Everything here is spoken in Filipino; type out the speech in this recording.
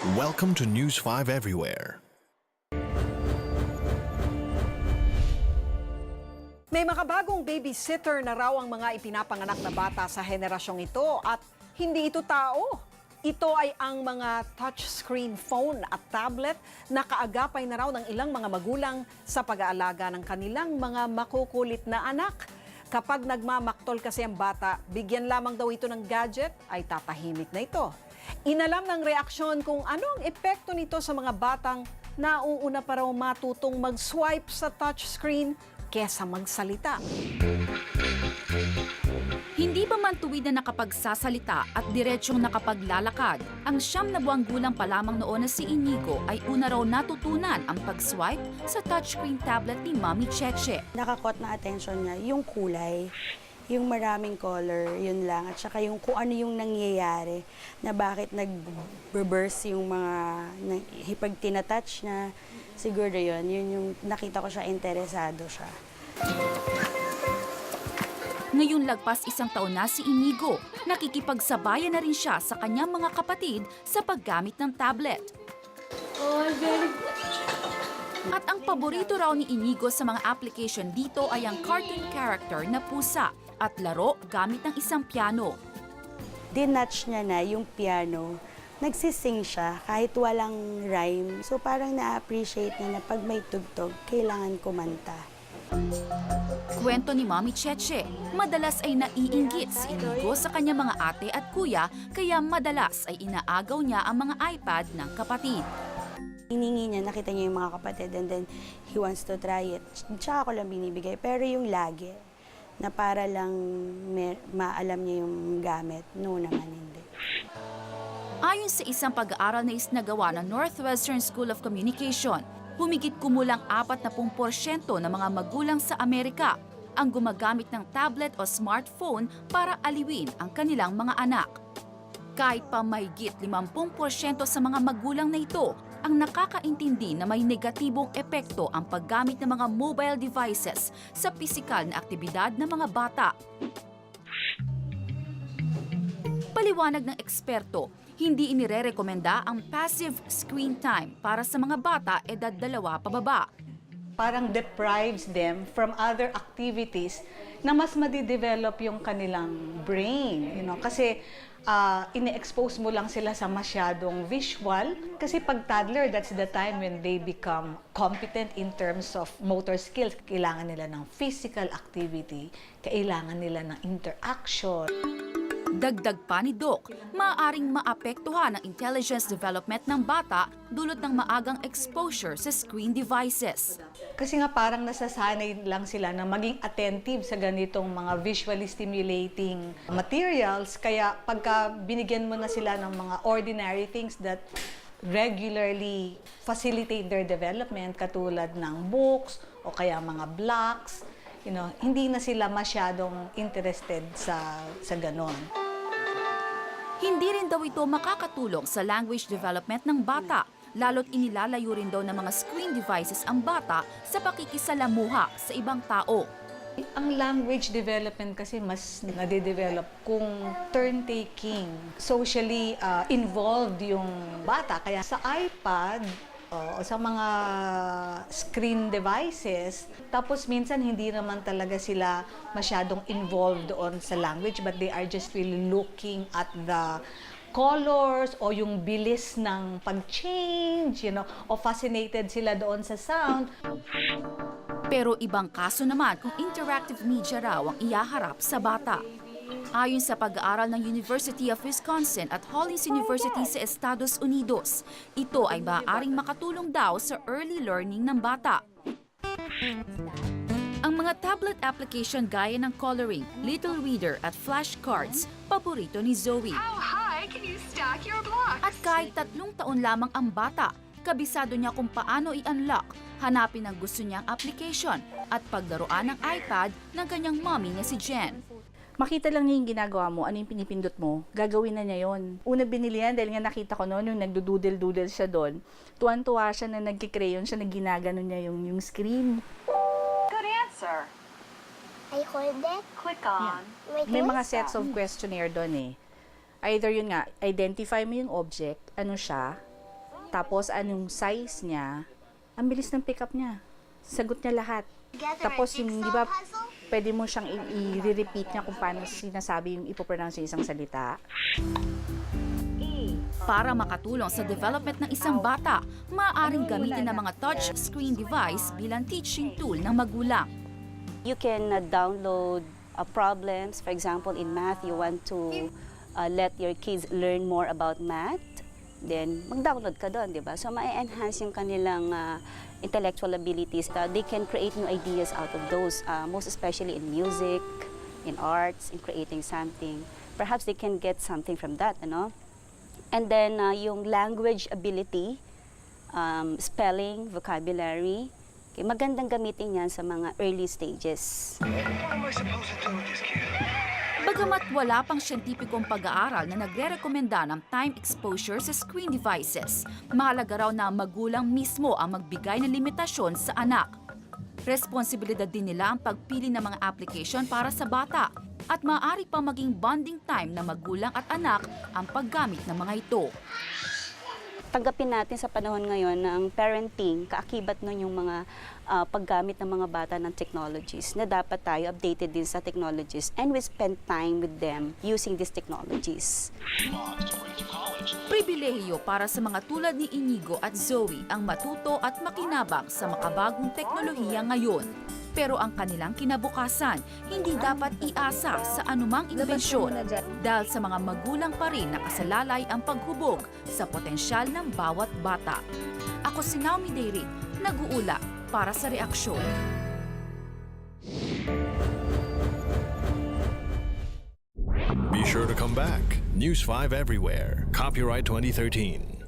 Welcome to News 5 Everywhere. May makabagong babysitter na raw ang mga ipinapanganak na bata sa henerasyong ito at hindi ito tao. Ito ay ang mga touchscreen phone at tablet na kaagapay na raw ng ilang mga magulang sa pag-aalaga ng kanilang mga makukulit na anak. Kapag nagmamaktol kasi ang bata, bigyan lamang daw ito ng gadget, ay tatahimik na ito. Inalam ng reaksyon kung ano ang epekto nito sa mga batang nauuna pa raw matutong mag-swipe sa touchscreen kesa magsalita. Hindi pa man tuwid na nakapagsasalita at diretsyong nakapaglalakad, ang 9 na buwang gulang pa lamang noon na si Inigo ay una raw natutunan ang pag-swipe sa touchscreen tablet ni Mami Cheche. Nakakot na attention niya yung kulay, yung maraming color, yun lang. At saka yung kung ano yung nangyayari, na bakit nag-burst yung mga, pag tinatouch niya, siguro yun yung nakita ko siya, interesado siya. Ngayon lagpas 1 taon na si Inigo, nakikipagsabayan na rin siya sa kanyang mga kapatid sa paggamit ng tablet. At ang paborito raw ni Inigo sa mga application dito ay ang cartoon character na pusa at laro gamit ng isang piano. Dinatch niya na yung piano, nagsising siya kahit walang rhyme. So parang na-appreciate niya na pag may tugtog, kailangan kumanta. Kwento ni Mami Cheche, madalas ay naiinggit si Inigo sa kanyang mga ate at kuya, kaya madalas ay inaagaw niya ang mga iPad ng kapatid. Hiningi niya, nakita niya yung mga kapatid and then he wants to try it. Tsaka ako lang binibigay, pero yung lagi, na para lang maalam niya yung gamit, no naman hindi. Ayon sa isang pag-aaral na isnagawa ng Northwestern School of Communication, humigit kumulang 40% ng mga magulang sa Amerika ang gumagamit ng tablet o smartphone para aliwin ang kanilang mga anak. Kahit pa mahigit 50% sa mga magulang na ito ang nakakaintindi na may negatibong epekto ang paggamit ng mga mobile devices sa pisikal na aktibidad ng mga bata. Paliwanag ng eksperto, hindi inirerekomenda ang passive screen time para sa mga bata edad 2 pababa. Parang deprives them from other activities na mas madidevelop yung kanilang brain. Kasi ine-expose mo lang sila sa masyadong visual. Kasi pag toddler, that's the time when they become competent in terms of motor skills. Kailangan nila ng physical activity, kailangan nila ng interaction. Dagdag pa ni Doc, maaaring maapektuhan ang intelligence development ng bata dulot ng maagang exposure sa screen devices. Kasi nga parang nasasanay lang sila na maging attentive sa ganitong mga visually stimulating materials. Kaya pagka binigyan mo na sila ng mga ordinary things that regularly facilitate their development, katulad ng books o kaya mga blocks, hindi na sila masyadong interested sa ganon. Hindi rin daw ito makakatulong sa language development ng bata, lalo't inilalayo rin daw ng mga screen devices ang bata sa pakikisalamuha sa ibang tao. Ang language development kasi mas nade-develop kung turn-taking, socially involved yung bata. Kaya sa iPad, o sa mga screen devices, tapos minsan hindi naman talaga sila masyadong involved doon sa language, but they are just really looking at the colors o yung bilis ng pag-change, o fascinated sila doon sa sound. Pero ibang kaso naman kung interactive media raw ang iyaharap sa bata. Ayon sa pag-aaral ng University of Wisconsin at Hollins University sa Estados Unidos, ito ay maaaring makatulong daw sa early learning ng bata. Ang mga tablet application gaya ng coloring, Little Reader at flashcards, paborito ni Zoe. At kahit 3 taon lamang ang bata, kabisado niya kung paano i-unlock, hanapin ang gusto niyang application at paglaruan ng iPad ng kanyang mommy na si Jen. Makita lang niya yung ginagawa mo, ano yung pinipindot mo, gagawin na niya yon. Una binili yan dahil nga nakita ko noon yung nagdududel-dudel siya doon. Tuwan-tuwa siya na nagkikreyon siya, na ginagano niya yung screen. Good answer. I hold it. Click on. May mga sets of questionnaire doon eh. Either yun nga, identify mo yung object, ano siya, Tapos anong size niya, ang bilis ng pick up niya. Sagot niya lahat. Tapos yung, di ba, pwede mo siyang i-repeat niya kung paano sinasabi yung ipopronounce yung isang salita. Para makatulong sa development ng isang bata, maaaring gamitin ng mga touchscreen device bilang teaching tool ng magulang. You can download problems. For example, in math, you want to let your kids learn more about math. Then, mag-download ka doon, di ba? So, ma-enhance yung kanilang intellectual abilities. They can create new ideas out of those, most especially in music, in arts, in creating something. Perhaps they can get something from that, ano? And then, yung language ability, spelling, vocabulary, okay, magandang gamitin yan sa mga early stages. Bagamat wala pang siyentipikong pag-aaral na nagre-rekomenda ng time exposure sa screen devices, mahalaga raw na ang magulang mismo ang magbigay ng limitasyon sa anak. Responsibilidad din nila ang pagpili ng mga application para sa bata at maaari pang maging bonding time ng magulang at anak ang paggamit ng mga ito. Tanggapin natin sa panahon ngayon na ang parenting, kaakibat nun yung mga paggamit ng mga bata ng technologies, na dapat tayo updated din sa technologies and we spend time with them using these technologies. Pribilehiyo para sa mga tulad ni Inigo at Zoe ang matuto at makinabang sa makabagong teknolohiya ngayon. Pero ang kanilang kinabukasan hindi dapat iasa sa anumang imbensyon dahil sa mga magulang pa rin nakasalalay ang paghubog sa potensyal ng bawat bata. Ako si Naomi Deirit, nag-uula para sa Reaksyon. Be sure to come back. News 5 everywhere. Copyright 2013.